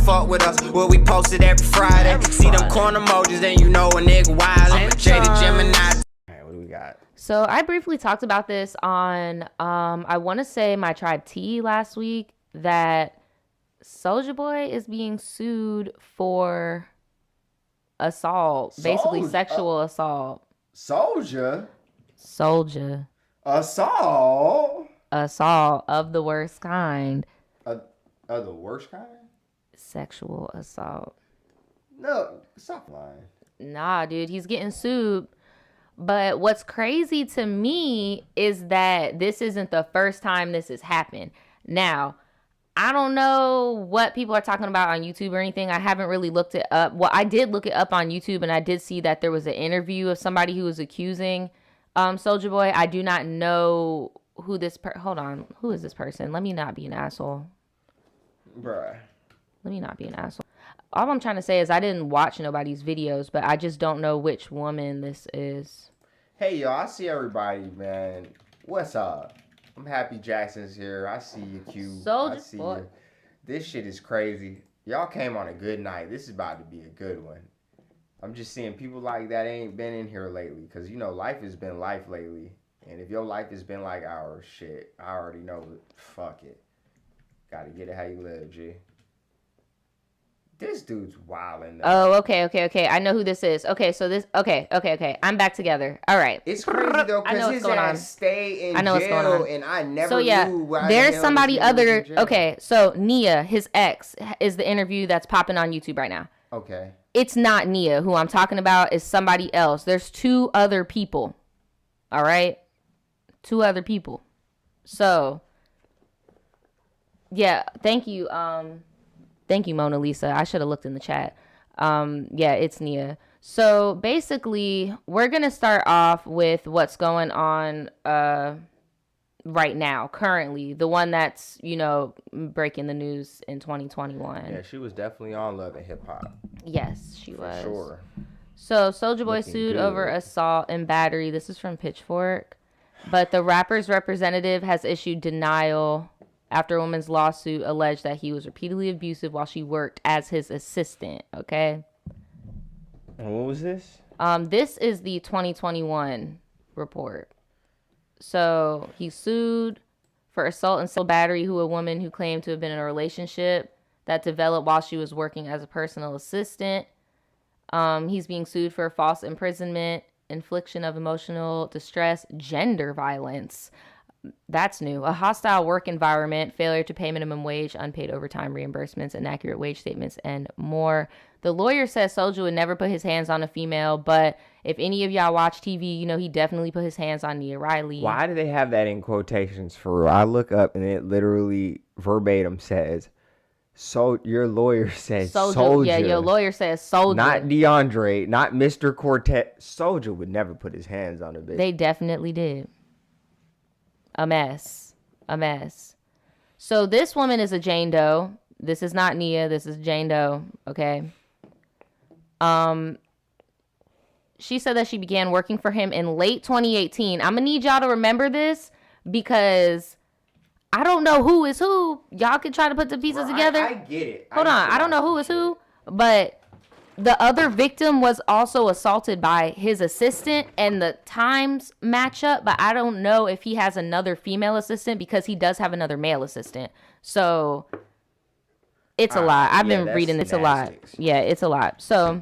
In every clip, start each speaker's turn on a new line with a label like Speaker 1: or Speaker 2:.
Speaker 1: fuck with us. What we posted every Friday. See them corn emojis, then you know a nigga wild. Jada Gemini.
Speaker 2: Alright, what do we got?
Speaker 3: So I briefly talked about this on, I want to say my Tribe T last week, that Soulja Boy is being sued for assault, basically sexual assault.
Speaker 2: Soulja?
Speaker 3: Assault of the worst kind.
Speaker 2: Of the worst kind?
Speaker 3: Sexual assault.
Speaker 2: No, stop lying.
Speaker 3: Nah, dude, he's getting sued. But what's crazy to me is that this isn't the first time this has happened. Now, I don't know what people are talking about on YouTube or anything. I haven't really looked it up. Well, I did look it up on YouTube, and I did see that there was an interview of somebody who was accusing Soulja Boy. I do not know who this hold on. Who is this person? Let me not be an asshole.
Speaker 2: Bruh.
Speaker 3: Let me not be an asshole. All I'm trying to say is I didn't watch nobody's videos, but I just don't know which woman this is.
Speaker 2: Hey, y'all. I see everybody, man. What's up? I'm happy Jackson's here. I see you, Q. I see you. This shit is crazy. Y'all came on a good night. This is about to be a good one. I'm just seeing people like that ain't been in here lately. Because, you know, life has been life lately. And if your life has been like ours, shit, I already know. Fuck it. Gotta get it how you live, G. This dude's wildin'.
Speaker 3: Oh, okay. I know who this is. Okay, so this. Okay. I'm back together. All right.
Speaker 2: It's crazy though, because his ass stay in jail, and I never knew why.
Speaker 3: There's somebody other. Okay, so Nia, his ex, is the interview that's popping on YouTube right now.
Speaker 2: Okay.
Speaker 3: It's not Nia who I'm talking about. It's somebody else. There's 2 other people. All right, 2 other people. So, yeah. Thank you. Thank you, Mona Lisa. I should have looked in the chat. Yeah, it's Nia. So basically, we're going to start off with what's going on right now, currently. The one that's, you know, breaking the news in 2021.
Speaker 2: Yeah, she was definitely on Love and Hip Hop.
Speaker 3: Yes, she was.
Speaker 2: For sure.
Speaker 3: So Soulja Boy sued over assault and battery. This is from Pitchfork. But the rapper's representative has issued denial after a woman's lawsuit alleged that he was repeatedly abusive while she worked as his assistant, okay?
Speaker 2: And what was this?
Speaker 3: This is the 2021 report. So he sued for assault and battery a woman who claimed to have been in a relationship that developed while she was working as a personal assistant. He's being sued for false imprisonment, infliction of emotional distress, gender violence. That's new. A hostile work environment, failure to pay minimum wage, unpaid overtime reimbursements, inaccurate wage statements, and more. The lawyer says Soulja would never put his hands on a female, but if any of y'all watch TV, you know he definitely put his hands on Nia Riley.
Speaker 2: Why do they have that in quotations for real? I look up and it literally verbatim says, "So your lawyer says Soulja."
Speaker 3: Yeah, your lawyer says Soulja.
Speaker 2: Not DeAndre, not Mr. Quartet. Soulja would never put his hands on a bitch.
Speaker 3: They definitely did. A mess. So this woman is a Jane Doe. This is not Nia. This is Jane Doe. Okay. She said that she began working for him in late 2018. I'm gonna need y'all to remember this because I don't know who is who. Y'all can try to put the pieces together.
Speaker 2: I get it.
Speaker 3: Hold on. I don't know who is who, but the other victim was also assaulted by his assistant, and the times match up, but I don't know if he has another female assistant because he does have another male assistant. So it's a lot. I've been reading. It's a lot. Yeah, it's a lot. So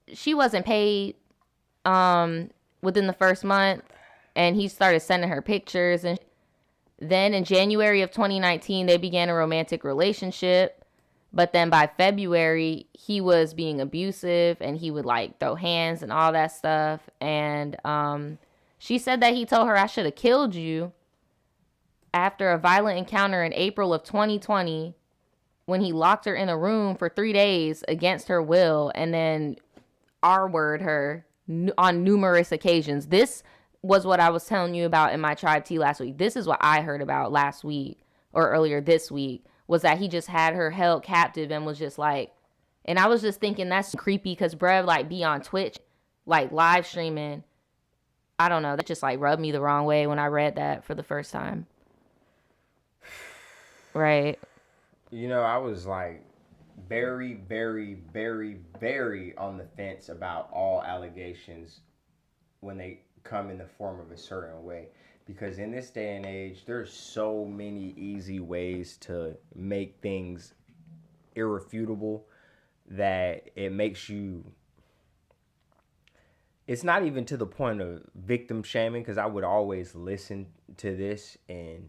Speaker 3: she wasn't paid within the first month, and he started sending her pictures. And then in January of 2019, they began a romantic relationship. But then by February, he was being abusive and he would like throw hands and all that stuff. And she said that he told her, "I should have killed you," after a violent encounter in April of 2020 when he locked her in a room for 3 days against her will and then R-word her on numerous occasions. This was what I was telling you about in my Tribe T last week. This is what I heard about last week or earlier this week. Was that he just had her held captive and was just like, and I was just thinking that's creepy because bruh like be on Twitch, like live streaming. I don't know. That just like rubbed me the wrong way when I read that for the first time. Right.
Speaker 2: You know, I was like very, very, very, very on the fence about all allegations when they come in the form of a certain way. Because in this day and age, there's so many easy ways to make things irrefutable that it makes you... It's not even to the point of victim shaming, because I would always listen to this and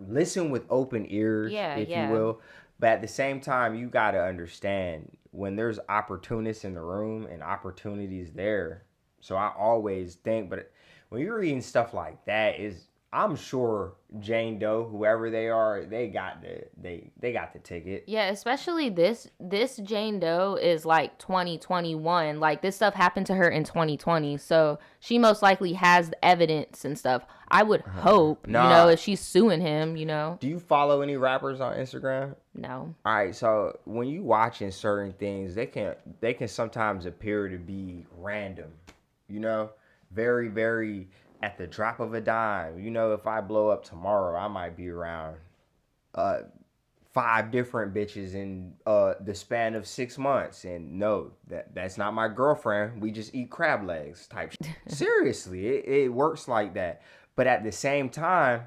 Speaker 2: listen with open ears, if you will. But at the same time, you got to understand when there's opportunists in the room and opportunities there. So I always think, but when you're reading stuff like that, I'm sure Jane Doe, whoever they are, they got the ticket.
Speaker 3: Yeah, especially this Jane Doe is like 2021. Like, this stuff happened to her in 2020, so she most likely has the evidence and stuff. I would hope, if she's suing him, Do
Speaker 2: you follow any rappers on Instagram?
Speaker 3: No.
Speaker 2: All right, so when you watching certain things, they can sometimes appear to be random, very, very at the drop of a dime. If I blow up tomorrow, I might be around 5 different bitches in the span of 6 months. And no, that's not my girlfriend. We just eat crab legs type shit. Seriously, it works like that. But at the same time,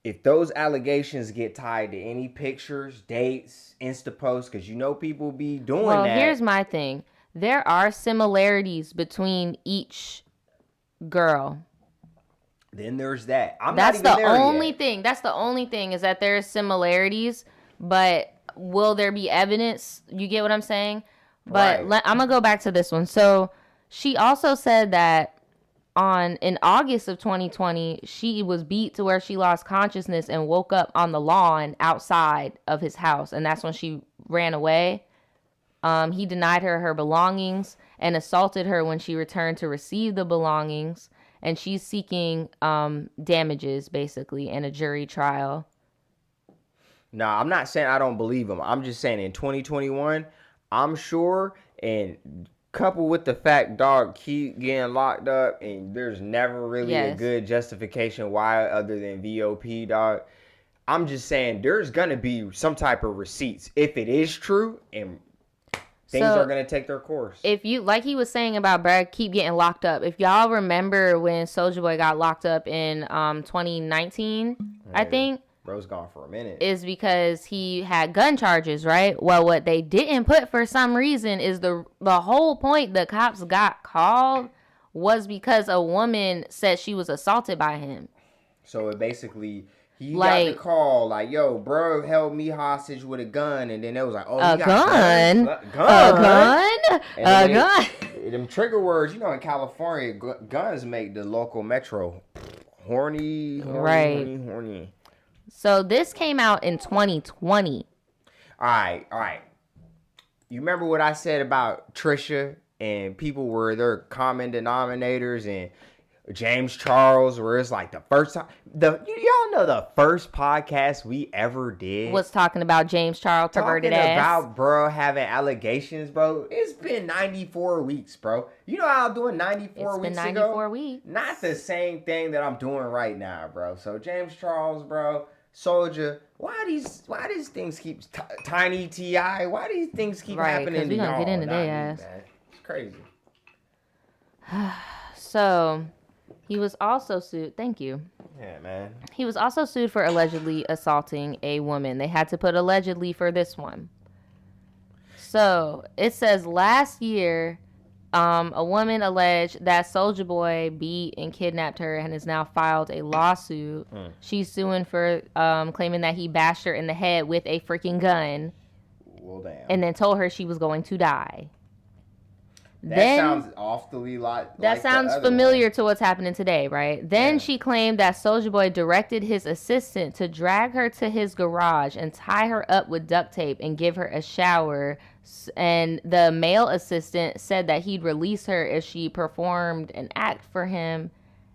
Speaker 2: if those allegations get tied to any pictures, dates, Insta posts, because people be doing that.
Speaker 3: Well, here's my thing. There are similarities between each girl.
Speaker 2: Then there's that.
Speaker 3: That's the only thing. That's the only thing, is that there's similarities, but will there be evidence? You get what I'm saying? But
Speaker 2: right.
Speaker 3: I'm gonna go back to this one. So she also said that in August of 2020, she was beat to where she lost consciousness and woke up on the lawn outside of his house, and that's when she ran away. He denied her belongings and assaulted her when she returned to receive the belongings. And she's seeking damages, basically, in a jury trial.
Speaker 2: Nah, I'm not saying I don't believe him. I'm just saying in 2021, I'm sure, and coupled with the fact dog keep getting locked up, and there's never really a good justification why other than VOP, dog. I'm just saying there's going to be some type of receipts if it is true, and things are going to take their course.
Speaker 3: If you, like he was saying about Brad keep getting locked up, if y'all remember when Soulja Boy got locked up in 2019, I think.
Speaker 2: Bro's gone for a minute.
Speaker 3: Is because he had gun charges, right? Well, what they didn't put for some reason is the whole point the cops got called was because a woman said she was assaulted by him.
Speaker 2: So it basically... He got the call, like, yo, bro held me hostage with a gun. And then it was like, oh,
Speaker 3: a gun? A gun?
Speaker 2: Them trigger words, in California, guns make the local metro horny.
Speaker 3: So this came out in 2020.
Speaker 2: All right. You remember what I said about Trisha and people were their common denominators and James Charles, where it's like the first time, y'all know the first podcast we ever did
Speaker 3: was talking about James Charles perverted ass.
Speaker 2: About bro having allegations, bro. It's been 94 weeks, bro. You know how I'm doing 94 weeks ago?
Speaker 3: It's been 94 weeks.
Speaker 2: Not the same thing that I'm doing right now, bro. So James Charles, bro, Soulja, why these things keep Tiny T.I., why these things keep happening to y'all?
Speaker 3: We're gonna get into their ass.
Speaker 2: It's crazy.
Speaker 3: So he was also sued. Thank you.
Speaker 2: Yeah, man.
Speaker 3: He was also sued for allegedly assaulting a woman. They had to put allegedly for this one. So it says last year, a woman alleged that Soulja Boy beat and kidnapped her and has now filed a lawsuit. She's suing for claiming that he bashed her in the head with a freaking gun.
Speaker 2: Well, damn.
Speaker 3: And then told her she was going to die.
Speaker 2: That sounds awfully like
Speaker 3: that sounds familiar to what's happening today, right? Then she claimed that Soulja Boy directed his assistant to drag her to his garage and tie her up with duct tape and give her a shower. And the male assistant said that he'd release her if she performed an act for him.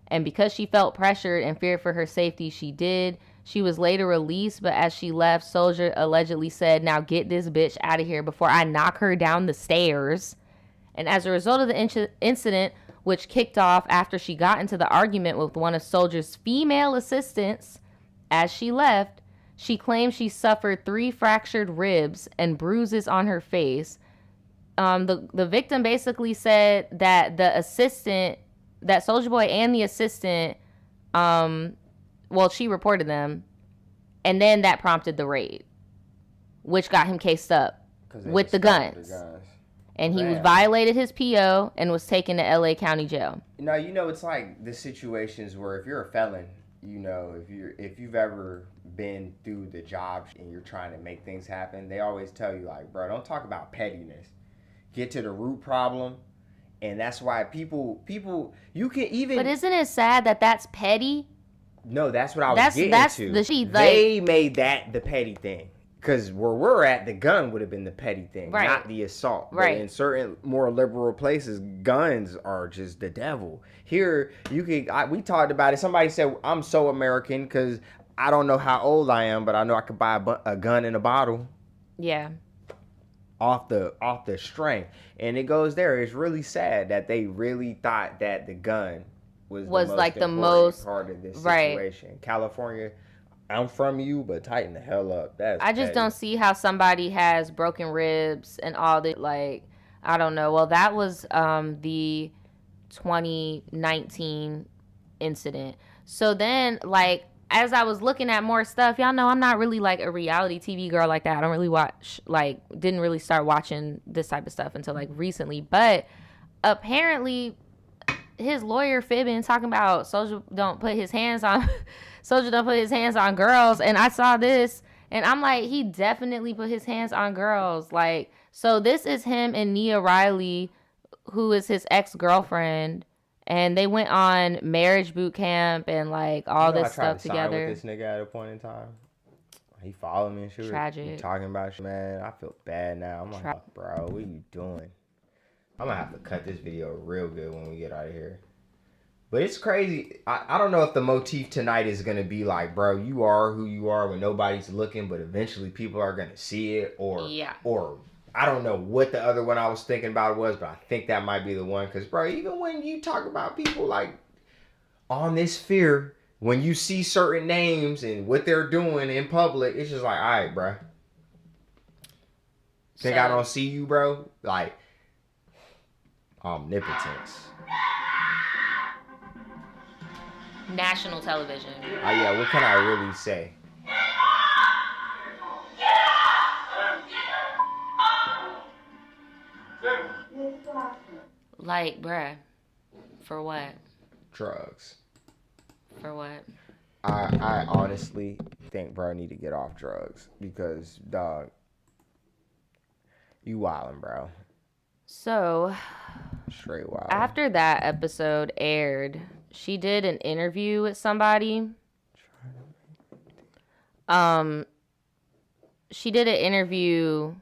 Speaker 3: And because she felt pressured and feared for her safety, she did. She was later released, but as she left, Soulja allegedly said, "Now get this bitch out of here before I knock her down the stairs." And as a result of the incident, which kicked off after she got into the argument with one of Soulja's female assistants, As she left, she claimed she suffered 3 fractured ribs and bruises on her face. The victim basically said that the assistant, that Soulja Boy and the assistant, she reported them, and then that prompted the raid, which got him cased up with the guns. And he was violated his PO and was taken to LA County Jail.
Speaker 2: It's like the situations where if you're a felon, if you've ever been through the job and you're trying to make things happen, they always tell you, like, bro, don't talk about pettiness. Get to the root problem. And that's why people, you can even...
Speaker 3: But isn't it sad that that's petty?
Speaker 2: No, that's what I was getting to. They made that the petty thing. Because where we're at, the gun would have been the petty thing, not the assault.
Speaker 3: Right.
Speaker 2: But in certain more liberal places, guns are just the devil. Here, we talked about it. Somebody said, I'm so American because I don't know how old I am, but I know I could buy a gun in a bottle.
Speaker 3: Yeah.
Speaker 2: Off the string. And it goes there. It's really sad that they really thought that the gun was the most part of this situation. Right. California... I'm from you, but tighten the hell up. I
Speaker 3: just don't see how somebody has broken ribs and all that. Like, I don't know. Well, that was the 2019 incident. So then, like, as I was looking at more stuff, y'all know I'm not really like a reality TV girl like that. I don't really watch, like, didn't really start watching this type of stuff until like recently. But apparently, his lawyer fibbing, talking about Soulja don't put his hands on girls, and I saw this and I'm like, he definitely put his hands on girls. Like, so this is him and Nia Riley, who is his ex-girlfriend, and they went on marriage boot camp and like all this stuff together. I tried to sign with
Speaker 2: this nigga at a point in time. He followed me and shit.
Speaker 3: Tragic.
Speaker 2: Talking about shit, man. I feel bad now. I'm like, bro, what are you doing? I'm gonna have to cut this video real good when we get out of here. But it's crazy. I don't know if the motif tonight is going to be like, bro, you are who you are when nobody's looking, but eventually people are going to see it. Or I don't know what the other one I was thinking about was, but I think that might be the one. Because, bro, even when you talk about people like on this fear, when you see certain names and what they're doing in public, it's just like, all right, bro. Think I don't see you, bro? Like, omnipotence.
Speaker 3: National television.
Speaker 2: Oh yeah, what can I really say?
Speaker 3: Like, bruh, for what?
Speaker 2: Drugs.
Speaker 3: For what?
Speaker 2: I honestly think bro need to get off drugs because, dog, you wildin', bro.
Speaker 3: So,
Speaker 2: straight wild.
Speaker 3: After that episode aired, she did an interview with somebody. She did an interview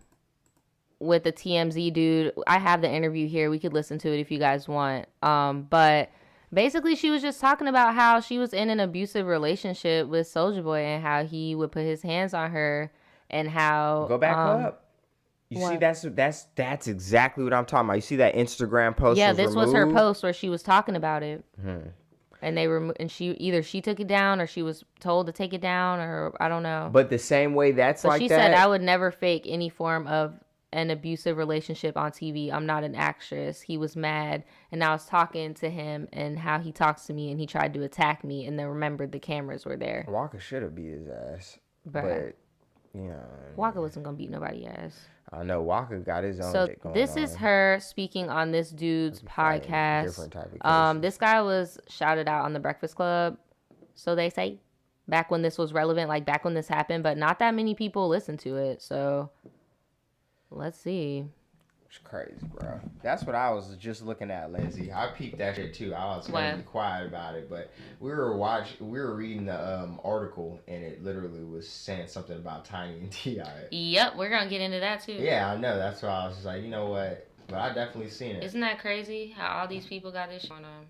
Speaker 3: with a TMZ dude. I have the interview here. We could listen to it if you guys want. But basically she was just talking about how she was in an abusive relationship with Soulja Boy and how he would put his hands on her and how...
Speaker 2: Go back up. You see, that's exactly what I'm talking about. You see that Instagram post?
Speaker 3: Yeah, this was her post where she was talking about it. And they she took it down or she was told to take it down or I don't know.
Speaker 2: But the same way she
Speaker 3: said, I would never fake any form of an abusive relationship on TV. I'm not an actress. He was mad and I was talking to him and how he talks to me and he tried to attack me and then remembered the cameras were there.
Speaker 2: Walker should have beat his ass.
Speaker 3: But
Speaker 2: you know,
Speaker 3: Walker wasn't gonna beat nobody's ass.
Speaker 2: I know Walker got his own shit going on. So
Speaker 3: this is her speaking on this dude's podcast. Different type of this guy was shouted out on the Breakfast Club, so they say, back when this was relevant, like back when this happened, but not that many people listened to it. So let's see.
Speaker 2: It's crazy, bro. That's what I was just looking at, Lindsay. I peeped that shit too. I was gonna be quiet about it, but we were reading the article, and it literally was saying something about Tiny and T.I.
Speaker 3: Yep, we're gonna get into that too.
Speaker 2: Yeah, I know. That's why I was just like, you know what? But I definitely seen it.
Speaker 3: Isn't that crazy how all these people got this shit going on?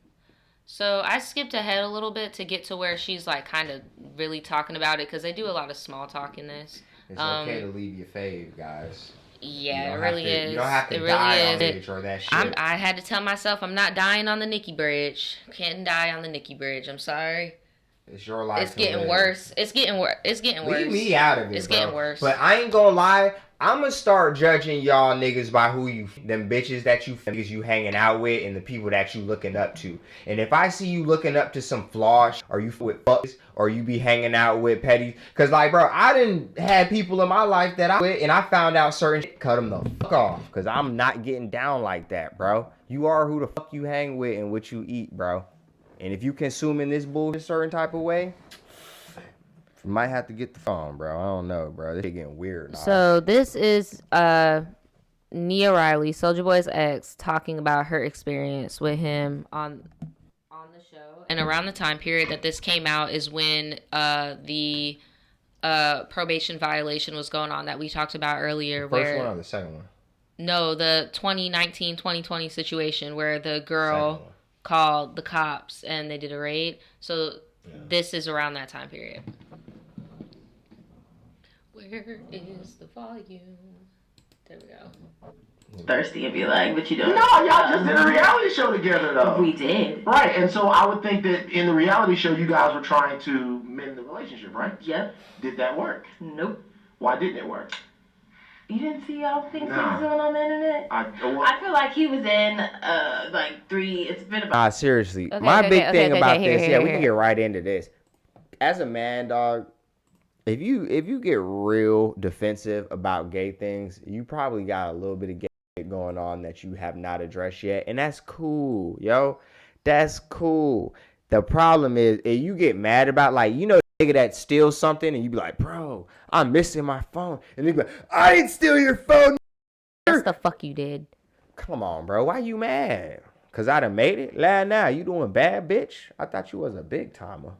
Speaker 3: So I skipped ahead a little bit to get to where she's like kind of really talking about it because they do a lot of small talk in this.
Speaker 2: It's okay to leave your fave, guys.
Speaker 3: Yeah, it really is.
Speaker 2: You don't have to die on it or that shit.
Speaker 3: I had to tell myself I'm not dying on the Nikki Bridge. Can't die on the Nikki Bridge. I'm sorry.
Speaker 2: It's your life.
Speaker 3: It's getting worse. It's getting worse. It's getting worse.
Speaker 2: Leave me out of it,
Speaker 3: It's
Speaker 2: bro.
Speaker 3: getting worse.
Speaker 2: But I ain't gonna lie. I'm gonna start judging y'all niggas by who you, them bitches that you niggas you hanging out with and the people that you looking up to. And if I see you looking up to some flaws, or you with fucks, or you be hanging out with petty, cause like, bro, I done had people in my life that I with, and I found out certain shit, cut them the fuck off, cause I'm not getting down like that, bro. You are who the fuck you hang with and what you eat, bro. And if you consuming this bullshit a certain type of way, you might have to get the phone, bro. I don't know, bro. This shit getting weird. Nah.
Speaker 3: So this is Nia Riley, Soulja Boy's ex, talking about her experience with him on the show. And around the time period that this came out is when the probation violation was going on that we talked about earlier.
Speaker 2: The first one or the second one?
Speaker 3: No, the 2019-2020 situation where the girl called the cops and they did a raid. So this is around that time period. Where is the volume? There we go.
Speaker 4: Thirsty and be like, what you doing?
Speaker 5: No, y'all just did a reality show together, though.
Speaker 4: We did.
Speaker 5: Right, and so I would think that in the reality show, you guys were trying to mend the relationship, right?
Speaker 4: Yep.
Speaker 5: Did that work?
Speaker 4: Nope.
Speaker 5: Why didn't it work?
Speaker 4: You didn't see all the things he was doing on the internet?
Speaker 5: I
Speaker 4: feel like he was in, it's been about...
Speaker 2: Seriously. My big thing about this, we can get right into this. As a man, dog, if you get real defensive about gay things, you probably got a little bit of gay going on that you have not addressed yet. And that's cool, yo. That's cool. The problem is, if you get mad about, like, you know, nigga that steals something and you be like, bro, I'm missing my phone. And they be like, I didn't steal your phone.
Speaker 3: That's the fuck you did.
Speaker 2: Come on, bro. Why you mad? Because I done made it? Now, you doing bad, bitch? I thought you was a big timer.